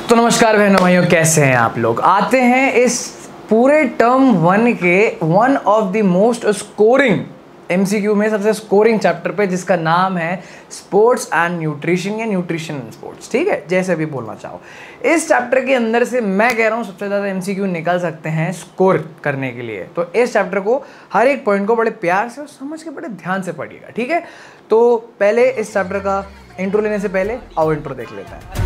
तो नमस्कार बहनों भाइयों, कैसे हैं आप लोग। आते हैं इस पूरे टर्म 1 के one of the most scoring MCQ में सबसे स्कोरिंग चैप्टर पे, जिसका नाम है स्पोर्ट्स एंड न्यूट्रिशन या न्यूट्रिशन एंड स्पोर्ट्स। ठीक है, जैसे भी बोलना चाहो। इस चैप्टर के अंदर से मैं कह रहा हूँ सबसे ज़्यादा एमसीक्यू निकल सकते हैं स्कोर करने के लिए। तो इस चैप्टर को हर एक पॉइंट को बड़े प्यार से और समझ के बड़े ध्यान से पढ़िएगा। ठीक है, तो पहले इस चैप्टर का इंट्रो लेने से पहले आओ इंट्रो देख लेते हैं।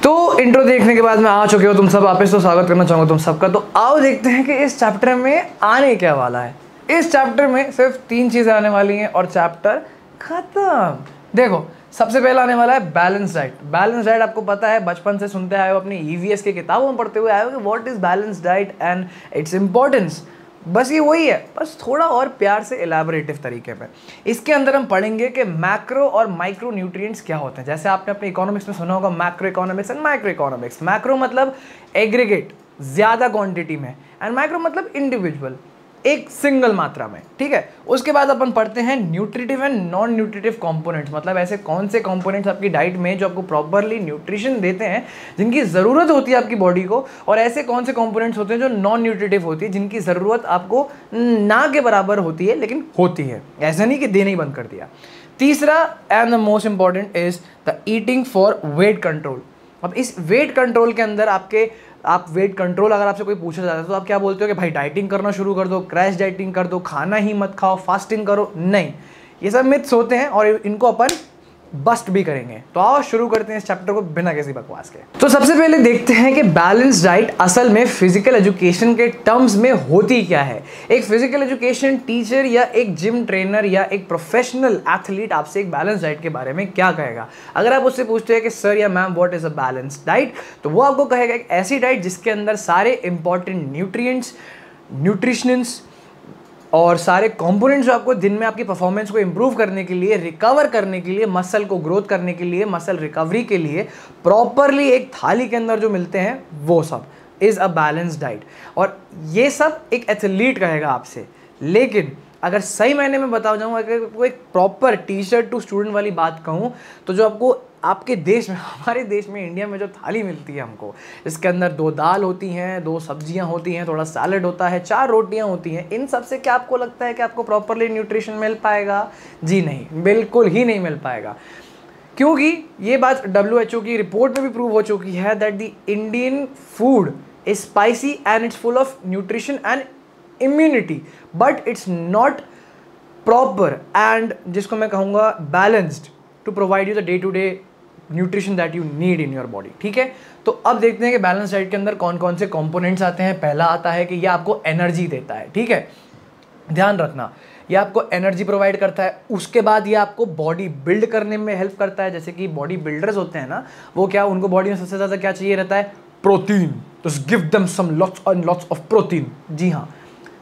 तो इंट्रो देखने के बाद मैं आ चुके हो तुम सब वापस, तो स्वागत करना चाहूंगा तुम सबका। तो आओ देखते हैं कि इस चैप्टर में आने क्या वाला है। इस चैप्टर में सिर्फ 3 चीजें आने वाली हैं और चैप्टर खत्म। देखो, सबसे पहला आने वाला है बैलेंस डाइट। बैलेंस डाइट आपको पता है, बचपन से सुनते आए हो, अपनी ईवीएस की किताबों में पढ़ते हुए आए हो कि what is balance diet and its importance. बस ये वही है, बस थोड़ा और प्यार से एलैबोरेटिव तरीके पे। इसके अंदर हम पढ़ेंगे कि मैक्रो और माइक्रो न्यूट्रिएंट्स क्या होते हैं। जैसे आपने अपने इकोनॉमिक्स में सुना होगा macro economics and micro economics. Macro मतलब एग्रीगेट, ज़्यादा क्वांटिटी में, एंड माइक्रो मतलब इंडिविजुअल, एक सिंगल मात्रा में। ठीक है, उसके बाद अपन पढ़ते हैं nutritive and non nutritive components. मतलब ऐसे कौन से कंपोनेंट्स आपकी डाइट में जो आपको प्रॉपरली न्यूट्रिशन देते हैं, जिनकी ज़रूरत होती है आपकी बॉडी को, और ऐसे कौन से कंपोनेंट्स होते हैं जो नॉन न्यूट्रिटिव होती है, जिनकी ज़रूरत आपको ना के बराबर होती है लेकिन होती है, ऐसा नहीं कि देना ही बंद कर दिया। तीसरा and the most important is the eating for weight control. अब इस वेट कंट्रोल के अंदर आप वेट कंट्रोल अगर आपसे कोई पूछा जाता है तो आप क्या बोलते हो कि भाई डाइटिंग करना शुरू कर दो, क्रैश डाइटिंग कर दो, खाना ही मत खाओ, फास्टिंग करो। नहीं, ये सब मिथ्स होते हैं और इनको अपन बस्ट भी करेंगे। तो आओ शुरू करते हैं इस चैप्टर को बिना किसी बकवास के। तो सबसे पहले देखते हैं कि बैलेंस डाइट असल में फिजिकल एजुकेशन के टर्म्स में होती क्या है। एक फिजिकल एजुकेशन टीचर या एक जिम ट्रेनर या एक प्रोफेशनल एथलीट आपसे एक बैलेंस डाइट के बारे में क्या कहेगा। अगर आप उससे पूछते हैं कि सर या ma'am what is a balance diet, तो वो आपको कहेगा एक ऐसी डाइट जिसके अंदर सारे इंपॉर्टेंट न्यूट्रिएंट्स, न्यूट्रिशंस और सारे कंपोनेंट्स जो आपको दिन में आपकी परफॉर्मेंस को इंप्रूव करने के लिए, रिकवर करने के लिए, मसल को ग्रोथ करने के लिए, मसल रिकवरी के लिए प्रॉपरली एक थाली के अंदर जो मिलते हैं, वो सब इज़ अ बैलेंस डाइट। और ये सब एक एथलीट कहेगा आपसे। लेकिन अगर सही मायने में बताओ जाऊँ, अगर कोई एक प्रॉपर टीचर टू स्टूडेंट वाली बात कहूँ, तो जो आपको आपके देश में, हमारे देश में इंडिया में जो थाली मिलती है हमको, इसके अंदर 2 दाल होती हैं, 2 सब्जियां होती हैं, थोड़ा सैलड होता है, 4 रोटियां होती हैं, इन सब से क्या आपको लगता है कि आपको प्रॉपरली न्यूट्रिशन मिल पाएगा? जी नहीं, बिल्कुल ही नहीं मिल पाएगा। क्योंकि ये बात WHO की रिपोर्ट में भी प्रूव हो चुकी है that the Indian food is spicy and it's full of nutrition and immunity, but it's not proper and जिसको मैं कहूँगा balanced to provide you the day to day nutrition that you need in your body. ठीक है, तो अब देखते हैं कि बैलेंस डाइट के अंदर कौन कौन से कंपोनेंट्स आते हैं। पहला आता है कि ये आपको एनर्जी देता है। ठीक है, ध्यान रखना, ये आपको एनर्जी प्रोवाइड करता है। उसके बाद ये आपको बॉडी बिल्ड करने में हेल्प करता है। जैसे कि बॉडी बिल्डर्स होते हैं ना, वो क्या, उनको बॉडी में सबसे ज़्यादा क्या चाहिए रहता है? प्रोटीन। तो give them some lots and lots of protein. जी हाँ,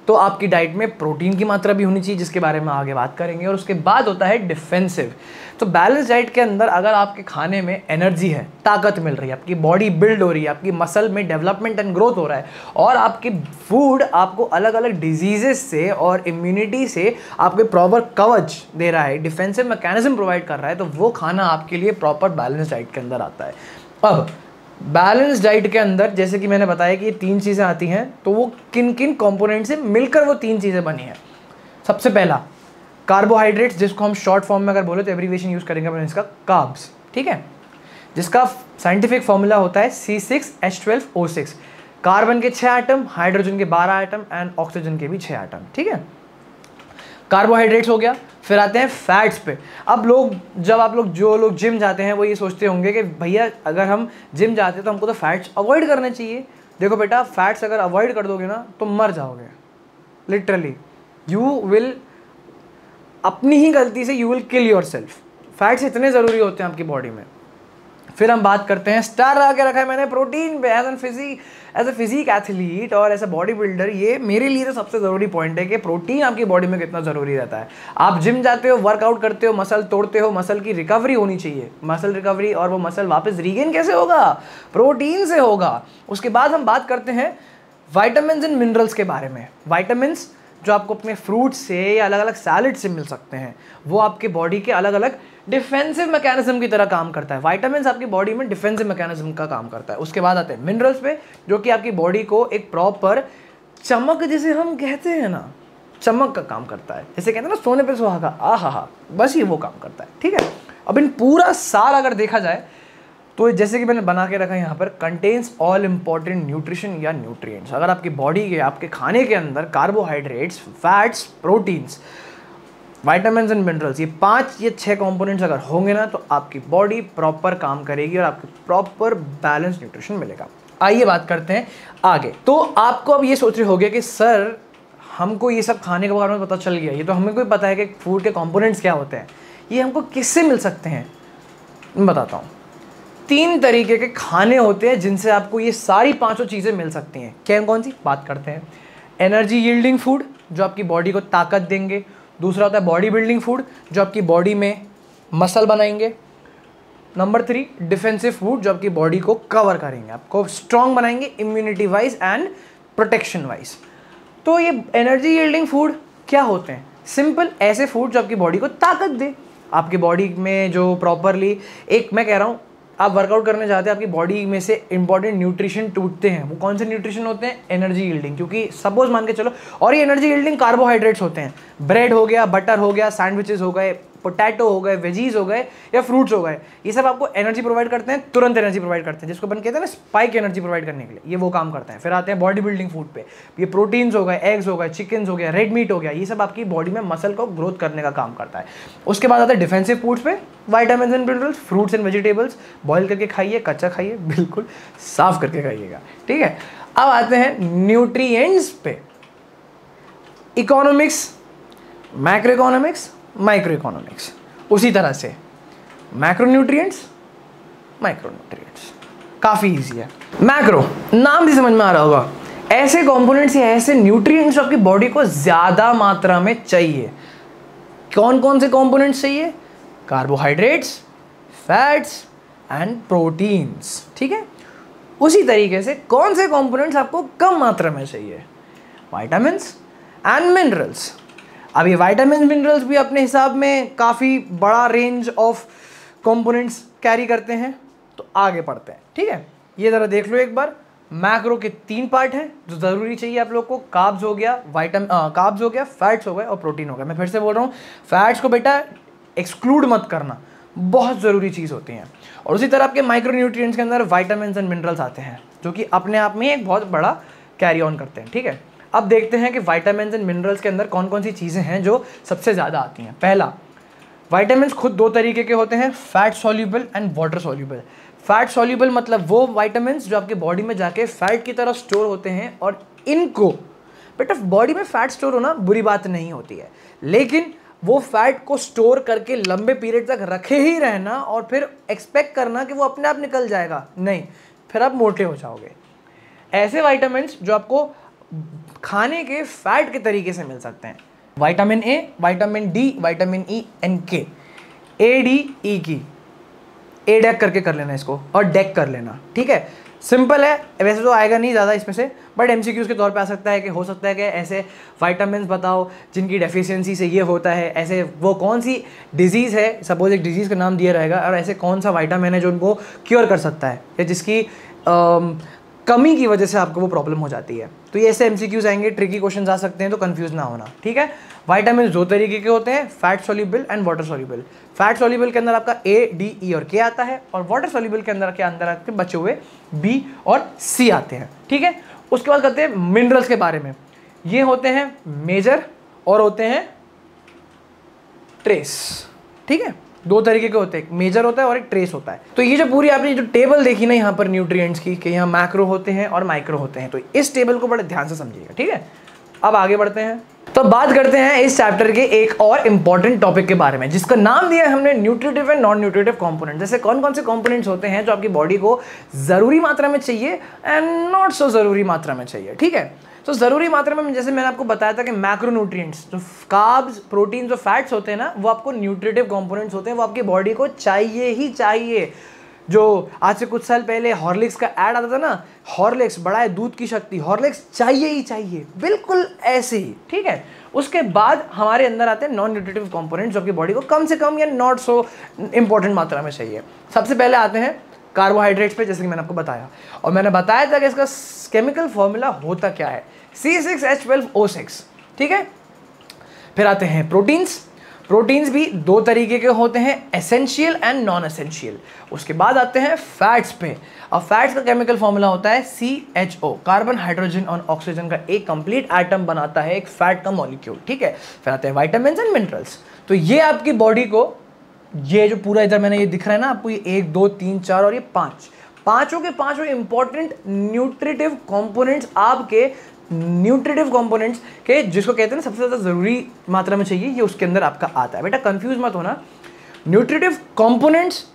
तो आपकी डाइट में प्रोटीन की मात्रा भी होनी चाहिए, जिसके बारे में आगे बात करेंगे। और उसके बाद होता है डिफेंसिव। तो बैलेंस डाइट के अंदर अगर आपके खाने में एनर्जी है, ताकत मिल रही है, आपकी बॉडी बिल्ड हो रही है, आपकी मसल में डेवलपमेंट एंड ग्रोथ हो रहा है, और आपकी फूड आपको अलग अलग डिजीजेस से और इम्यूनिटी से आपके प्रॉपर कवच दे रहा है, डिफेंसिव मैकेनिज्म प्रोवाइड कर रहा है, तो वो खाना आपके लिए प्रॉपर बैलेंस डाइट के अंदर आता है। अब बैलेंस डाइट के अंदर जैसे कि मैंने बताया कि ये 3 चीज़ें आती हैं, तो वो किन किन कंपोनेंट से मिलकर वो 3 चीज़ें बनी हैं। सबसे पहला कार्बोहाइड्रेट्स, जिसको हम शॉर्ट फॉर्म में अगर बोले तो एब्रीविएशन यूज़ करेंगे अपन इसका कार्ब्स। ठीक है, जिसका साइंटिफिक फॉर्मूला होता है C6H12O6। कार्बन के 6 एटम, हाइड्रोजन के 12 एटम एंड ऑक्सीजन के भी 6 एटम। ठीक है, कार्बोहाइड्रेट्स हो गया। फिर आते हैं फैट्स पे। अब जो लोग जिम जाते हैं वो ये सोचते होंगे कि भैया अगर हम जिम जाते हैं तो हमको तो फैट्स अवॉइड करने चाहिए। देखो बेटा, फैट्स अगर अवॉइड कर दोगे ना तो मर जाओगे, लिटरली। यू विल, अपनी ही गलती से you will kill your self. Fats इतने ज़रूरी होते हैं आपकी बॉडी में। फिर हम बात करते हैं, स्टार लगा के रखा है मैंने प्रोटीन पे। एज अ फिजिक एथलीट और एज अ बॉडी बिल्डर, ये मेरे लिए तो सबसे ज़रूरी पॉइंट है कि प्रोटीन आपकी बॉडी में कितना ज़रूरी रहता है। आप जिम जाते हो, वर्कआउट करते हो, मसल तोड़ते हो, मसल की रिकवरी होनी चाहिए। मसल रिकवरी और वो मसल वापस रीगेन कैसे होगा? प्रोटीन से होगा। उसके बाद हम बात करते हैं विटामिन्स एंड मिनरल्स के बारे में। विटामिन्स जो आपको अपने फ्रूट से या अलग अलग सैलड से मिल सकते हैं, वो आपके बॉडी के अलग अलग डिफेंसिव मैकेनिज्म की तरह काम करता है। विटामिन्स आपकी बॉडी में डिफेंसिव मैकेनिज्म का काम करता है। उसके बाद आते हैं मिनरल्स पे, जो कि आपकी बॉडी को एक प्रॉपर चमक, जिसे हम कहते हैं ना, चमक का काम करता है। जैसे कहते हैं ना सोने पे सुहागा, आहा, बस ये वो काम करता है। ठीक है, अब इन पूरा साल अगर देखा जाए तो जैसे कि मैंने बना के रखा है यहाँ पर, कंटेन्स ऑल इंपॉर्टेंट न्यूट्रिशन या न्यूट्रिएंट्स। अगर आपकी बॉडी के, आपके खाने के अंदर carbohydrates, fats, proteins, vitamins and minerals, ये 5 या 6 कंपोनेंट्स अगर होंगे ना, तो आपकी बॉडी प्रॉपर काम करेगी और आपको प्रॉपर बैलेंस न्यूट्रिशन मिलेगा। आइए बात करते हैं आगे। तो आपको अब ये सोच रहे होगे कि सर हमको ये सब खाने के बारे में पता चल गया, ये तो हमें कोई पता है कि फूड के कंपोनेंट्स क्या होते हैं, ये हमको किससे मिल सकते हैं? मैं बताता हूँ। 3 तरीके के खाने होते हैं जिनसे आपको ये सारी 5 चीज़ें मिल सकती हैं। क्या कौन सी बात करते हैं? एनर्जी यील्डिंग फूड, जो आपकी बॉडी को ताकत देंगे। दूसरा होता है बॉडी बिल्डिंग फूड, जो आपकी बॉडी में मसल बनाएंगे। नंबर 3 डिफेंसिव फूड, जो आपकी बॉडी को कवर करेंगे, आपको स्ट्रॉन्ग बनाएंगे immunity wise and protection wise. तो ये एनर्जी यील्डिंग फूड क्या होते हैं? सिंपल ऐसे फूड जो आपकी बॉडी को ताकत दे, आपकी बॉडी में जो प्रॉपरली, एक मैं कह रहा हूँ, आप वर्कआउट करने जाते हैं, आपकी बॉडी में से इंपॉर्टेंट न्यूट्रिशन टूटते हैं। वो कौन से न्यूट्रिशन होते हैं? Energy yielding. क्योंकि सपोज मान के चलो, और ये एनर्जी यील्डिंग कार्बोहाइड्रेट्स होते हैं, ब्रेड हो गया, बटर हो गया, सैंडविचेस हो गए, पोटैटो हो गए, वेजीज हो गए या फ्रूट्स हो गए, ये सब आपको एनर्जी प्रोवाइड करते हैं, तुरंत एनर्जी प्रोवाइड करते हैं, जिसको अपन कहते हैं ना स्पाइक एनर्जी प्रोवाइड करने के लिए, ये वो काम करते हैं। फिर आते हैं बॉडी बिल्डिंग फूड पे, ये प्रोटीन्स हो गए, एग्स हो गए, चिकन हो गया, रेड मीट हो गया, ये सब आपकी बॉडी में मसल को ग्रोथ करने का काम करता है। उसके बाद आते हैं डिफेंसिव फूड्स पे, vitamins and minerals, fruits and vegetables, boil करके खाइए, कच्चा खाइए, बिल्कुल साफ करके खाइएगा। ठीक है, अब आते हैं न्यूट्रिएंट्स पे। Economics, macro economics, micro economics. उसी तरह से मैक्रोन्यूट्रिएंट्स, माइक्रोन्यूट्रिएंट्स, काफ़ी इजी है। मैक्रो, नाम भी समझ में आ रहा होगा, ऐसे कंपोनेंट्स या ऐसे न्यूट्रिएंट्स आपकी बॉडी को ज़्यादा मात्रा में चाहिए। कौन कौन से कंपोनेंट्स चाहिए? Carbohydrates, fats and proteins. ठीक है, उसी तरीके से कौन से कंपोनेंट्स आपको कम मात्रा में चाहिए? Vitamins and minerals. अब ये विटामिन मिनरल्स भी अपने हिसाब में काफ़ी बड़ा रेंज ऑफ कंपोनेंट्स कैरी करते हैं। तो आगे पढ़ते हैं। ठीक है, ये ज़रा देख लो एक बार। मैक्रो के 3 पार्ट हैं जो ज़रूरी चाहिए आप लोग को। कार्ब्स हो गया, कार्ब्स हो गया, फैट्स हो गए और प्रोटीन हो गया। मैं फिर से बोल रहा हूँ, फैट्स को बेटा एक्सक्लूड मत करना, बहुत ज़रूरी चीज़ होती हैं। और उसी तरह आपके माइक्रोन्यूट्रिएंट्स के अंदर विटामिन्स एंड मिनरल्स आते हैं, जो कि अपने आप में एक बहुत बड़ा कैरी ऑन करते हैं। ठीक है, अब देखते हैं कि विटामिन्स एंड मिनरल्स के अंदर कौन कौन सी चीज़ें हैं जो सबसे ज़्यादा आती हैं। पहला, विटामिन्स खुद 2 तरीके के होते हैं, fat soluble and water soluble. Fat soluble मतलब वो विटामिन्स जो आपके बॉडी में जाके फैट की तरह स्टोर होते हैं, और इनको बेटा बॉडी में फैट स्टोर होना बुरी बात नहीं होती है, लेकिन वो फैट को स्टोर करके लंबे पीरियड तक रखे ही रहना और फिर एक्सपेक्ट करना कि वो अपने आप निकल जाएगा, नहीं, फिर आप मोटे हो जाओगे। ऐसे विटामिन्स जो आपको खाने के फैट के तरीके से मिल सकते हैं, vitamin A, vitamin D, vitamin E and K. A D E की ए डेक करके कर लेना इसको, और डेक कर लेना। ठीक है, सिंपल है, वैसे तो आएगा नहीं ज़्यादा इसमें से, बट एमसीक्यूज़ के तौर पे आ सकता है कि हो सकता है कि ऐसे विटामिन्स बताओ जिनकी डेफिशिएंसी से ये होता है, ऐसे वो कौन सी डिजीज़ है, सपोज एक डिजीज़ का नाम दिया रहेगा, और ऐसे कौन सा विटामिन है जो उनको क्योर कर सकता है, या जिसकी कमी की वजह से आपको वो प्रॉब्लम हो जाती है। तो ये ऐसे एमसीक्यूज़ आएंगे, ट्रिकी क्वेश्चन आ सकते हैं, तो कंफ्यूज ना होना। ठीक है, विटामिन 2 तरीके के होते हैं, fat soluble and water soluble. Fat soluble के अंदर आपका ए, डी, ई और के आता है, और वाटर सॉल्यूबल के अंदर आपके बचे हुए बी और सी आते हैं। ठीक है, उसके बाद करते हैं मिनरल्स के बारे में। ये होते हैं मेजर और होते हैं ट्रेस। ठीक है, 2 तरीके के होते हैं, एक मेजर होता है और एक ट्रेस होता है। तो ये जो पूरी आपने जो टेबल देखी ना यहाँ पर न्यूट्रिएंट्स की, कि यहाँ मैक्रो होते हैं और माइक्रो होते हैं, तो इस टेबल को बड़े ध्यान से समझिएगा। ठीक है, अब आगे बढ़ते हैं। तो बात करते हैं इस चैप्टर के एक और इम्पॉर्टेंट टॉपिक के बारे में, जिसका नाम दिया है हमने nutritive and non nutritive component. जैसे कौन कौन से कंपोनेंट्स होते हैं जो आपकी बॉडी को ज़रूरी मात्रा में चाहिए एंड नॉट सो ज़रूरी मात्रा में चाहिए। ठीक है, तो ज़रूरी मात्रा में जैसे मैंने आपको बताया था कि मैक्रोन्यूट्रिएंट्स, जो कार्ब्स, प्रोटीन, जो फैट्स होते हैं ना, वो आपको न्यूट्रिटिव कंपोनेंट्स होते हैं, वो आपकी बॉडी को चाहिए ही चाहिए। जो आज से कुछ साल पहले हॉर्लिक्स का ऐड आता था ना, हॉर्लिक्स बढ़ाए दूध की शक्ति, हॉर्लिक्स चाहिए ही चाहिए, बिल्कुल ऐसे ही, ठीक है। उसके बाद हमारे अंदर आते हैं नॉन न्यूट्रिटिव कंपोनेंट्स जो आपकी बॉडी को कम से कम या नॉट सो इंपॉर्टेंट मात्रा में चाहिए। सबसे पहले आते हैं कार्बोहाइड्रेट्स पे, जैसे कि मैंने आपको बताया, और मैंने बताया था कि इसका केमिकल फॉर्मूला होता क्या है, C6H12O6, ठीक है। फिर आते हैं प्रोटीन्स। प्रोटीन्स भी दो तरीके के होते हैं, एसेंशियल एंड नॉन एसेंशियल। उसके बाद आते हैं फैट्स पे, और फैट्स का केमिकल फॉर्मूला होता है CHO, कार्बन हाइड्रोजन और ऑक्सीजन का एक कंप्लीट एटम बनाता है एक फैट का मॉलिक्यूल, ठीक है। फिर आते हैं विटामिन्स एंड मिनरल्स। तो ये आपकी बॉडी को, ये जो पूरा इधर मैंने ये दिख रहा है ना आपको, ये 1 2 3 4 और ये 5, पांचों के पांचों इंपॉर्टेंट न्यूट्रिटिव कंपोनेंट्स आपके न्यूट्रिटिव कंपोनेंट्स के, जिसको कहते हैं ना सबसे ज़्यादा ज़रूरी मात्रा में चाहिए, ये उसके अंदर आपका आता है। बेटा कंफ्यूज मत होना, nutritive components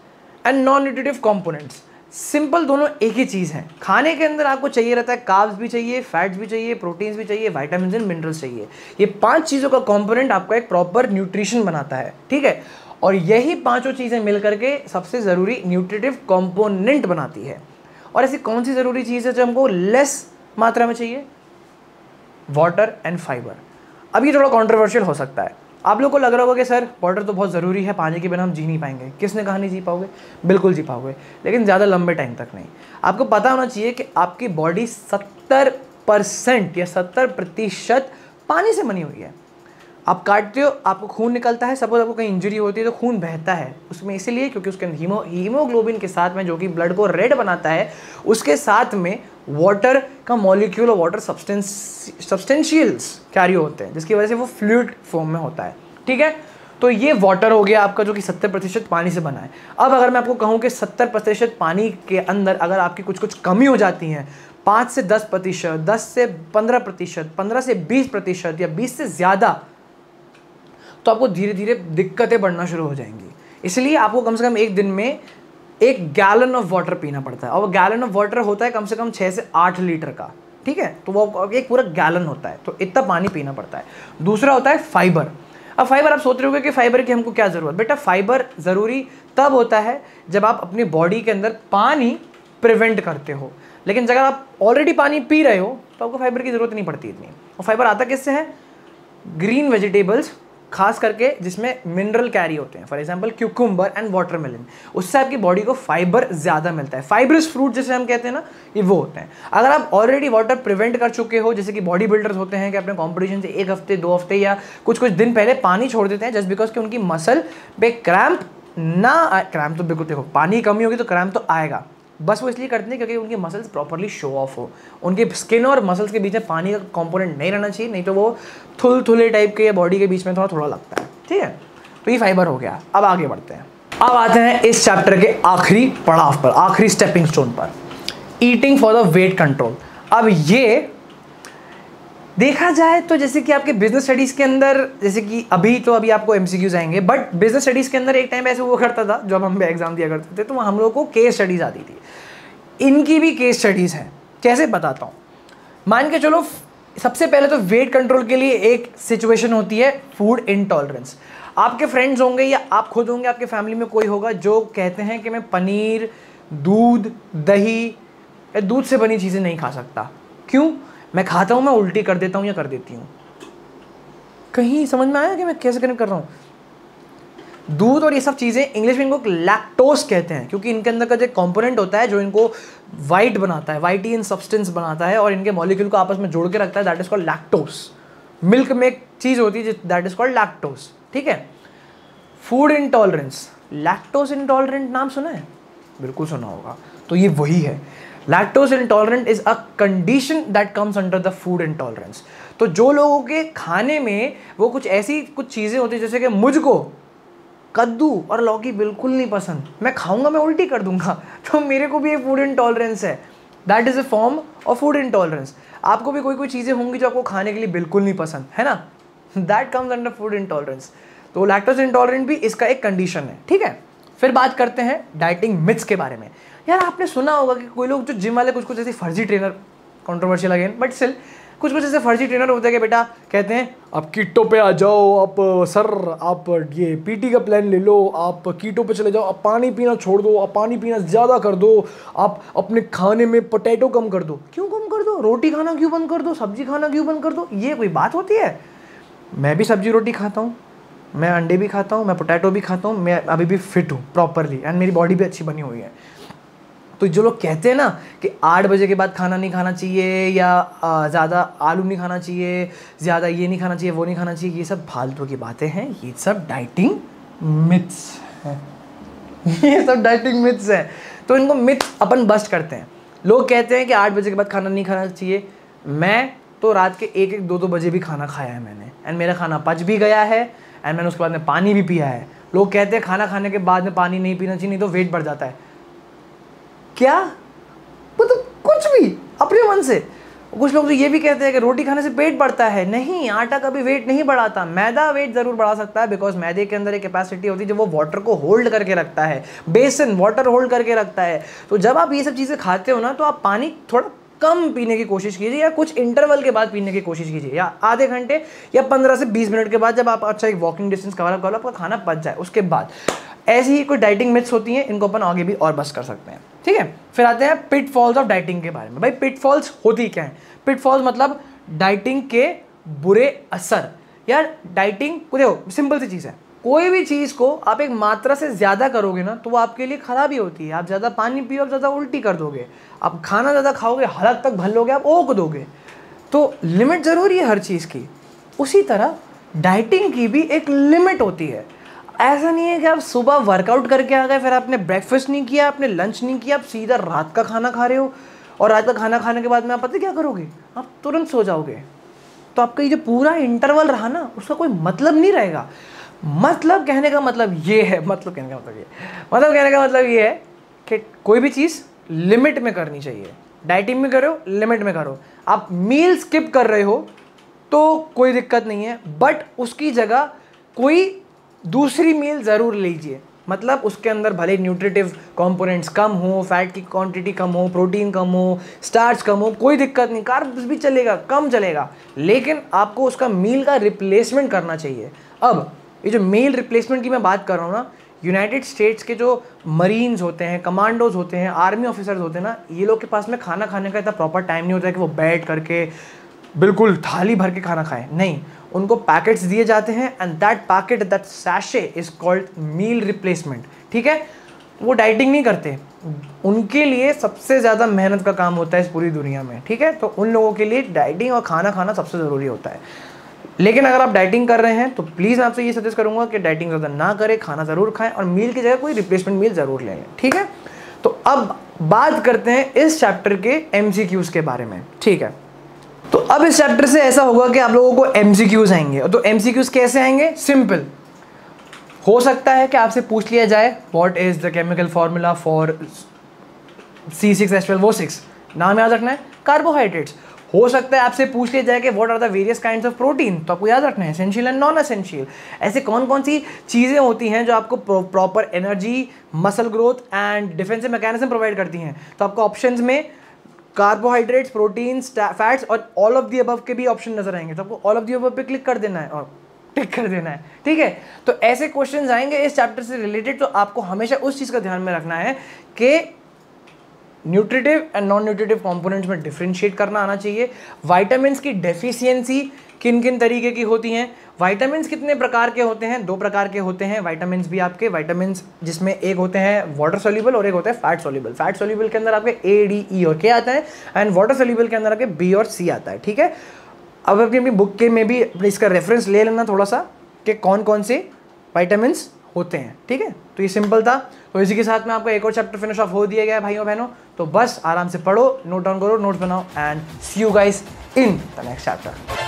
and non nutritive components simple दोनों एक ही चीज़ है। खाने के अंदर आपको चाहिए रहता है, कार्ब्स भी चाहिए, फैट्स भी चाहिए, प्रोटीन्स भी चाहिए, विटामिन्स एंड मिनरल्स चाहिए। ये 5 चीज़ों का कंपोनेंट आपका एक प्रॉपर न्यूट्रिशन बनाता है, ठीक है। और यही पांचों चीज़ें मिलकर के सबसे ज़रूरी न्यूट्रिटिव कंपोनेंट बनाती है। और ऐसी कौन सी ज़रूरी चीज़ है जो हमको लेस मात्रा में चाहिए? Water and fibre. अब ये थोड़ा कॉन्ट्रोवर्शियल हो सकता है, आप लोग को लग रहा होगा कि सर वाटर तो बहुत ज़रूरी है, पानी के बिना हम जी नहीं पाएंगे। किसने कहा नहीं जी पाओगे? बिल्कुल जी पाओगे, लेकिन ज़्यादा लंबे टाइम तक नहीं। आपको पता होना चाहिए कि आपकी बॉडी 70% या 70% पानी से बनी हुई है। आप काटते हो, आपको खून निकलता है, सपोज आपको कहीं इंजरी होती है तो खून बहता है उसमें, इसीलिए क्योंकि उसके अंदर हीमोग्लोबिन के साथ में, जो कि ब्लड को रेड बनाता है, उसके साथ में वाटर का मॉलिक्यूल और वाटर सब्सटेंशियल्स कैरी होते हैं, जिसकी वजह से वो फ्लूइड फॉर्म में होता है, ठीक है। तो ये वाटर हो गया आपका, जो कि 70% पानी से बना है। अब अगर मैं आपको कहूँ कि 70% पानी के अंदर अगर आपकी कुछ कमी हो जाती है, 5 से 10%, 10 से 15%, 15 से 20% या 20 से ज़्यादा, तो आपको धीरे धीरे दिक्कतें बढ़ना शुरू हो जाएंगी। इसलिए आपको कम से कम एक दिन में 1 गैलन ऑफ वाटर पीना पड़ता है, और वो गैलन ऑफ वाटर होता है कम से कम 6 से 8 लीटर का, ठीक है। तो वो एक पूरा गैलन होता है, तो इतना पानी पीना पड़ता है। दूसरा होता है फाइबर। अब फाइबर, आप सोच रहे होगे कि फाइबर की हमको क्या ज़रूरत? बेटा फाइबर ज़रूरी तब होता है जब आप अपनी बॉडी के अंदर पानी प्रिवेंट करते हो, लेकिन अगर आप ऑलरेडी पानी पी रहे हो तो आपको फाइबर की ज़रूरत नहीं पड़ती इतनी। और फाइबर आता किससे है? ग्रीन वेजिटेबल्स, खास करके जिसमें मिनरल कैरी होते हैं, for example cucumber and watermelon, उससे आपकी बॉडी को फाइबर ज़्यादा मिलता है। फाइब्रस फ्रूट जैसे हम कहते हैं ना, ये वो होते हैं। अगर आप ऑलरेडी वाटर प्रिवेंट कर चुके हो, जैसे कि बॉडी बिल्डर्स होते हैं कि अपने कॉम्पिटिशन से 1 हफ्ते 2 हफ्ते या कुछ दिन पहले पानी छोड़ देते हैं, जस्ट बिकॉज कि उनकी मसल पे क्रैम्प ना, क्रैम्प तो बिल्कुल, देखो पानी की कमी होगी तो क्रैम्प तो आएगा, बस वो इसलिए करते हैं क्योंकि उनकी मसल्स प्रॉपरली शो ऑफ हो। उनके स्किन और मसल्स के बीच में पानी का कंपोनेंट नहीं रहना चाहिए, नहीं तो वो थुलथुले टाइप के या बॉडी के बीच में थोड़ा लगता है, ठीक है। तो ये फाइबर हो गया। अब आगे बढ़ते हैं, अब आते हैं इस चैप्टर के आखिरी पड़ाव पर, आखिरी स्टेपिंग स्टोन पर, eating for the weight control. अब ये देखा जाए तो जैसे कि आपके बिजनेस स्टडीज़ के अंदर, जैसे कि अभी आपको MCQs आएंगे, बट बिजनेस स्टडीज़ के अंदर एक टाइम ऐसे हुआ करता था जब हम एग्जाम दिया करते थे, तो हम लोग को केस स्टडीज़ आती थी। इनकी भी केस स्टडीज़ हैं, कैसे बताता हूँ। मान के चलो, सबसे पहले तो वेट कंट्रोल के लिए एक सिचुएशन होती है फूड इंटॉलरेंस। आपके फ्रेंड्स होंगे या आप खुद होंगे, आपके फैमिली में कोई होगा जो कहते हैं कि मैं पनीर, दूध, दही या दूध से बनी चीज़ें नहीं खा सकता। क्यों? मैं खाता हूँ, मैं उल्टी कर देता हूँ या कर देती हूँ। कहीं समझ में आया कि मैं कैसे कनेक्ट कर रहा हूँ? दूध और ये सब चीज़ें, इंग्लिश में इनको लैक्टोस कहते हैं, क्योंकि इनके अंदर का जो कंपोनेंट होता है जो इनको वाइट बनाता है, वाइटी इन सब्सटेंस बनाता है और इनके मॉलिक्यूल को आपस में जोड़ के रखता है, that is called lactose. Milk में एक चीज़ होती है दैट इज कॉल्ड लैक्टोस, ठीक है। फूड इंटॉलरेंस, लैक्टोस इंटॉलरेंट नाम सुना है? बिल्कुल सुना होगा। तो ये वही है, lactose intolerant is a condition that comes under the food intolerance. तो जो लोगों के खाने में वो कुछ ऐसी कुछ चीज़ें होती है, जैसे कि मुझको कद्दू और लौकी बिल्कुल नहीं पसंद, मैं खाऊंगा मैं उल्टी कर दूंगा, तो मेरे को भी ये फूड इंटॉलरेंस है, that is a form of food intolerance. आपको भी कोई चीज़ें होंगी जो आपको खाने के लिए बिल्कुल नहीं पसंद है ना, that comes under food intolerance. तो लैक्टोस इंटॉलरेंट भी इसका एक कंडीशन है, ठीक है। फिर बात करते हैं डाइटिंग मिथ्स के बारे में। यार आपने सुना होगा कि कोई लोग जो जिम वाले कुछ ऐसी फर्जी trainer, controversial again but still, कुछ कुछ ऐसे फर्जी ट्रेनर होते हैं कि बेटा कहते हैं आप कीटो पे आ जाओ, आप सर आप ये पीटी का प्लान ले लो, आप कीटो पे चले जाओ, आप पानी पीना छोड़ दो, आप पानी पीना ज़्यादा कर दो, आप अपने खाने में पोटैटो कम कर दो। क्यों कम कर दो? रोटी खाना क्यों बंद कर दो? सब्जी खाना क्यों बंद कर दो? ये कोई बात होती है? मैं भी सब्जी रोटी खाता हूँ, मैं अंडे भी खाता हूँ, मैं पोटैटो भी खाता हूँ, मैं अभी भी फिट हूँ प्रॉपरली एंड मेरी बॉडी भी अच्छी बनी हुई है। तो जो लोग कहते हैं ना कि 8 बजे के बाद खाना नहीं खाना चाहिए या ज़्यादा आलू नहीं खाना चाहिए, ज़्यादा ये नहीं खाना चाहिए, वो नहीं खाना चाहिए, ये सब फालतू की बातें हैं, ये सब डाइटिंग मिथ्स हैं। ये सब डाइटिंग मिथ्स हैं। तो इनको मिथ्स अपन बस्ट करते हैं। लोग कहते हैं कि 8 बजे के बाद खाना नहीं खाना चाहिए। मैं तो रात के 1-1, 2-2 बजे भी खाना खाया है मैंने एंड मेरा खाना पच भी गया है एंड मैंने उसके बाद में पानी भी पिया है। लोग कहते हैं खाना खाने के बाद में पानी नहीं पीना चाहिए, नहीं तो वेट बढ़ जाता है। क्या मतलब कुछ भी अपने मन से। कुछ लोग तो ये भी कहते हैं कि रोटी खाने से पेट बढ़ता है। नहीं, आटा कभी वेट नहीं बढ़ाता। मैदा वेट जरूर बढ़ा सकता है, बिकॉज मैदे के अंदर एक कैपेसिटी होती है जो वो वाटर को होल्ड करके रखता है, बेसन वाटर होल्ड करके रखता है। तो जब आप ये सब चीज़ें खाते हो ना, तो आप पानी थोड़ा कम पीने की कोशिश कीजिए या कुछ इंटरवल के बाद पीने की कोशिश कीजिए, या आधे घंटे या 15 से 20 मिनट के बाद, जब आप अच्छा एक वॉकिंग डिस्टेंस कवर अप कर लो, आपका खाना पच जाए, उसके बाद। ऐसी ही कोई डाइटिंग मिथ्स होती हैं, इनको अपन आगे भी और बस कर सकते हैं। ठीक है, फिर आते हैं पिटफॉल्स ऑफ डाइटिंग के बारे में। भाई पिटफॉल्स होती क्या है? पिटफॉल्स मतलब डाइटिंग के बुरे असर। यार डाइटिंग को देखो, सिंपल सी चीज़ है, कोई भी चीज़ को आप एक मात्रा से ज़्यादा करोगे ना तो वो आपके लिए खराबी होती है। आप ज़्यादा पानी पियो, आप ज़्यादा उल्टी कर दोगे, आप खाना ज़्यादा खाओगे, हलक तक भर लोगे, आप ओक दोगे। तो लिमिट ज़रूरी है हर चीज़ की। उसी तरह डाइटिंग की भी एक लिमिट होती है। ऐसा नहीं है कि आप सुबह वर्कआउट करके आ गए, फिर आपने ब्रेकफास्ट नहीं किया, आपने लंच नहीं किया, आप सीधा रात का खाना खा रहे हो, और रात का खाना खाने के बाद में आप पता क्या करोगे? आप तुरंत सो जाओगे। तो आपका ये जो पूरा इंटरवल रहा ना, उसका कोई मतलब नहीं रहेगा। मतलब कहने का मतलब ये है, मतलब कहने का मतलब ये है कि कोई भी चीज़ लिमिट में करनी चाहिए। डाइटिंग में करो, लिमिट में करो। आप मील स्किप कर रहे हो तो कोई दिक्कत नहीं है, बट उसकी जगह कोई दूसरी मील ज़रूर लीजिए। मतलब उसके अंदर भले न्यूट्रिटिव कंपोनेंट्स कम हो, फैट की क्वांटिटी कम हो, प्रोटीन कम हो, स्टार्च कम हो, कोई दिक्कत नहीं, कार्ब्स भी चलेगा, कम चलेगा, लेकिन आपको उसका मील का रिप्लेसमेंट करना चाहिए। अब ये जो मील रिप्लेसमेंट की मैं बात कर रहा हूँ ना, यूनाइटेड स्टेट्स के जो मरीन्स होते हैं, कमांडोज होते हैं, आर्मी ऑफिसर्स होते हैं ना, ये लोग के पास में खाना खाने का इतना प्रॉपर टाइम नहीं होता है कि वो बैठ करके बिल्कुल थाली भर के खाना खाएं। नहीं, उनको पैकेट्स दिए जाते हैं and that sachet is called meal replacement. ठीक है, वो डाइटिंग नहीं करते, उनके लिए सबसे ज़्यादा मेहनत का काम होता है इस पूरी दुनिया में। ठीक है, तो उन लोगों के लिए डाइटिंग और खाना खाना सबसे ज़रूरी होता है। लेकिन अगर आप डाइटिंग कर रहे हैं तो प्लीज़ मैं आपसे ये सजेस्ट करूंगा कि डाइटिंग ज़्यादा ना करें, खाना ज़रूर खाएं और मील की जगह कोई रिप्लेसमेंट मील ज़रूर ले लें। ठीक है, तो अब बात करते हैं इस चैप्टर के MCQs के बारे में। ठीक है, तो अब इस चैप्टर से ऐसा होगा कि आप लोगों को MCQs आएंगे। तो MCQs कैसे आएंगे? सिंपल, हो सकता है कि आपसे पूछ लिया जाए what is the chemical formula for C6H12O6, नाम याद रखना है, कार्बोहाइड्रेट्स। हो सकता है आपसे पूछ लिया जाए कि what are the various kinds of protein, तो आपको याद रखना है एसेंशियल एंड नॉन एसेंशियल। ऐसे कौन कौन सी चीज़ें होती हैं जो आपको proper energy, muscle growth and defensive mechanism provide करती हैं। तो आपको ऑप्शंस में कार्बोहाइड्रेट्स, प्रोटीन्स, फैट्स और ऑल ऑफ दी अबव के भी ऑप्शन नजर आएंगे। तो आपको ऑल ऑफ दी अबव पे क्लिक कर देना है और टिक कर देना है। ठीक है, तो ऐसे क्वेश्चंस आएंगे इस चैप्टर से रिलेटेड। तो आपको हमेशा उस चीज़ का ध्यान में रखना है कि nutritive and non nutritive components में डिफरेंशिएट करना आना चाहिए। विटामिन्स की डेफिशिएंसी किन किन तरीके की होती हैं, विटामिन्स कितने प्रकार के होते हैं? 2 प्रकार के होते हैं विटामिन्स भी आपके। विटामिन्स जिसमें एक होते हैं वाटर सोल्यूबल और एक होता है फैट सोल्यूबल। फैट सोल्यूबल के अंदर आपके A, D, E और K आता है एंड वाटर सोल्यूबल के अंदर आपके B और C आता है। ठीक है, अब अपनी बुक के में भी इसका रेफरेंस ले लेना थोड़ा सा कि कौन कौन से विटामिन्स होते हैं। ठीक है, तो ये सिंपल था। तो इसी के साथ में आपका एक और चैप्टर फिनिश ऑफ हो दिया गया है भाइयों बहनों। तो बस आराम से पढ़ो, नोट डाउन करो, नोट्स बनाओ and see you guys in the next chapter.